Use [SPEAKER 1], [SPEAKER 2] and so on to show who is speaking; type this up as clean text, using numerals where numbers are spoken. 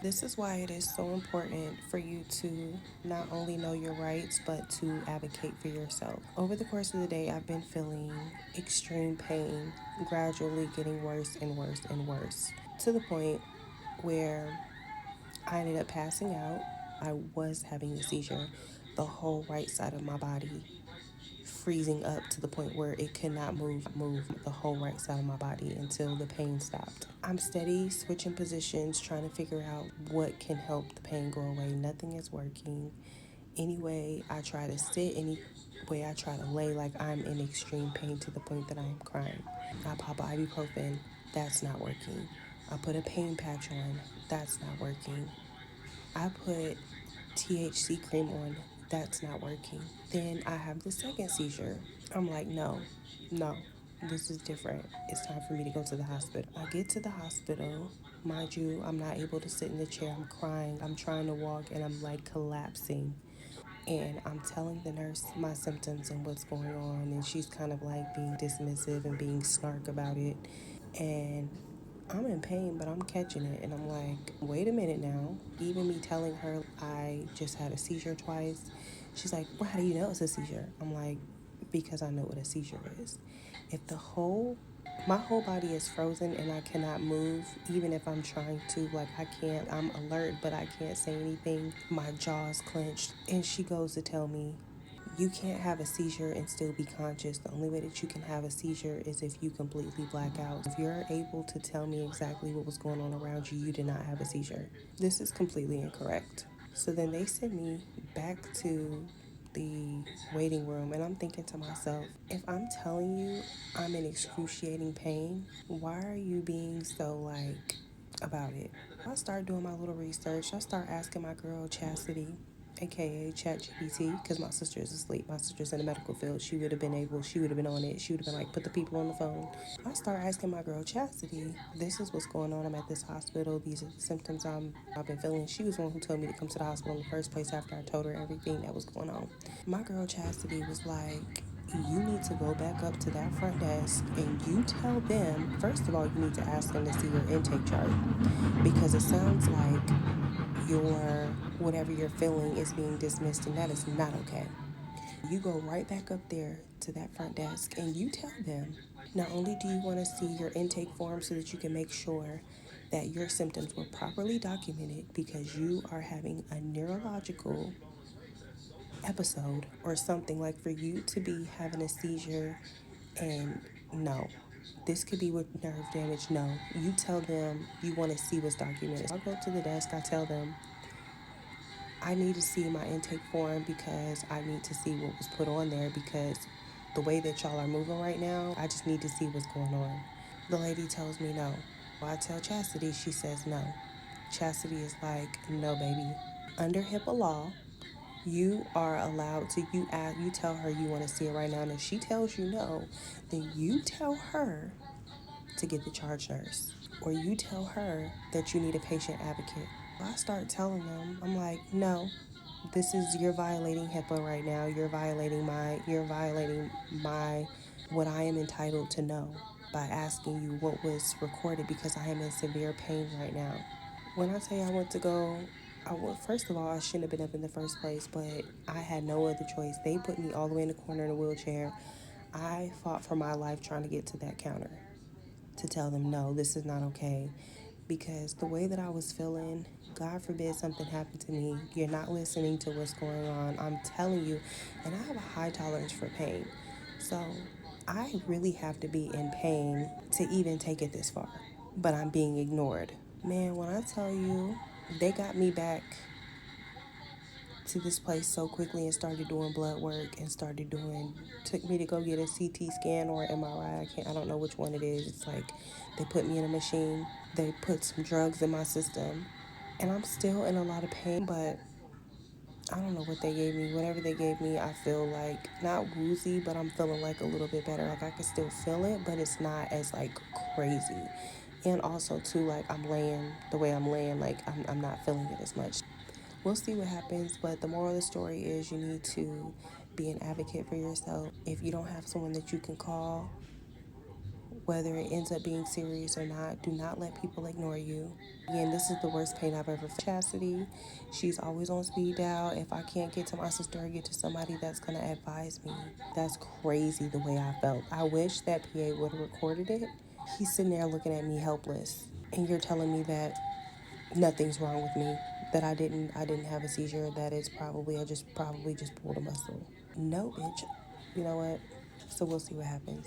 [SPEAKER 1] This is why it is so important for you to not only know your rights, but to advocate for yourself. Over the course of the day, I've been feeling extreme pain, gradually getting worse and worse and worse, to the point where I ended up passing out. I was having a seizure. The whole right side of my body freezing up to the point where it could not move the whole right side of my body until the pain stopped. I'm steady switching positions, trying to figure out what can help the pain go away. Nothing is working. Anyway, I try to sit, any way I try to lay, like I'm in extreme pain to the point that I am crying. I pop ibuprofen, that's not working. I put a pain patch on, that's not working. I put THC cream on, that's not working. Then I have the second seizure. I'm like, no, no, this is different. It's time for me to go to the hospital. I get to the hospital. Mind you, I'm not able to sit in the chair. I'm crying. I'm trying to walk and I'm like collapsing. And I'm telling the nurse my symptoms and what's going on. And she's kind of like being dismissive and being snark about it. And I'm in pain, but I'm catching it. And I'm like, wait a minute now. Even me telling her I just had a seizure twice, she's like, well, how do you know it's a seizure? I'm like, because I know what a seizure is. If my whole body is frozen and I cannot move, even if I'm trying to, like I can't, I'm alert, but I can't say anything. My jaw's clenched. And she goes to tell me, you can't have a seizure and still be conscious. The only way that you can have a seizure is if you completely black out. If you're able to tell me exactly what was going on around you, you did not have a seizure. This is completely incorrect. So then they send me back to the waiting room, and I'm thinking to myself, if I'm telling you I'm in excruciating pain, why are you being so like about it? I start doing my little research. I start asking my girl Chastity, aka ChatGPT, because my sister is asleep. My sister's in the medical field. She would have been on it. She would have been like, put the people on the phone. I start asking my girl Chastity, this is what's going on. I'm at this hospital. These are the symptoms I've been feeling. She was the one who told me to come to the hospital in the first place after I told her everything that was going on. My girl Chastity was like, you need to go back up to that front desk and you tell them, first of all, you need to ask them to see your intake chart because it sounds like your whatever you're feeling is being dismissed, and that is not okay. You go right back up there to that front desk and you tell them, not only do you want to see your intake form so that you can make sure that your symptoms were properly documented because you are having a neurological episode or something, like for you to be having a seizure, and no, this could be with nerve damage. No, you tell them you want to see what's documented. So I go to the desk, I tell them I need to see my intake form because I need to see what was put on there, because the way that y'all are moving right now, I just need to see what's going on. The lady tells me no. I tell Chastity, she says no. Chastity is like, no, baby. Under HIPAA law, you are allowed to, you tell her you want to see it right now, and if she tells you no, then you tell her to get the charge nurse, or you tell her that you need a patient advocate. I start telling them, I'm like, no, this is, you're violating HIPAA right now. You're violating my, what I am entitled to know by asking you what was recorded, because I am in severe pain right now. When I say I went to go, first of all, I shouldn't have been up in the first place, but I had no other choice. They put me all the way in the corner in a wheelchair. I fought for my life trying to get to that counter to tell them, no, this is not okay. Because the way that I was feeling, God forbid something happened to me. You're not listening to what's going on. I'm telling you, and I have a high tolerance for pain. So I really have to be in pain to even take it this far. But I'm being ignored. Man, when I tell you, they got me back to this place so quickly and started doing blood work and took me to go get a CT scan or MRI. I don't know which one it is. It's like they put me in a machine, they put some drugs in my system, and I'm still in a lot of pain, but I don't know what they gave me. Whatever they gave me, I feel like not woozy, but I'm feeling like a little bit better. Like I can still feel it, but it's not as like crazy. And also too, like I'm laying the way I'm laying, like I'm not feeling it as much. We'll see what happens, but the moral of the story is you need to be an advocate for yourself. If you don't have someone that you can call, Whether it ends up being serious or not, do not let people ignore you. Again, this is the worst pain I've ever felt. Chastity, she's always on speed dial. If I can't get to my sister or get to somebody that's going to advise me, that's crazy the way I felt. I wish that PA would have recorded it. He's sitting there looking at me helpless, and you're telling me that nothing's wrong with me, that I didn't have a seizure, that it's probably I just probably just pulled a muscle. No, bitch. You know what? So we'll see what happens.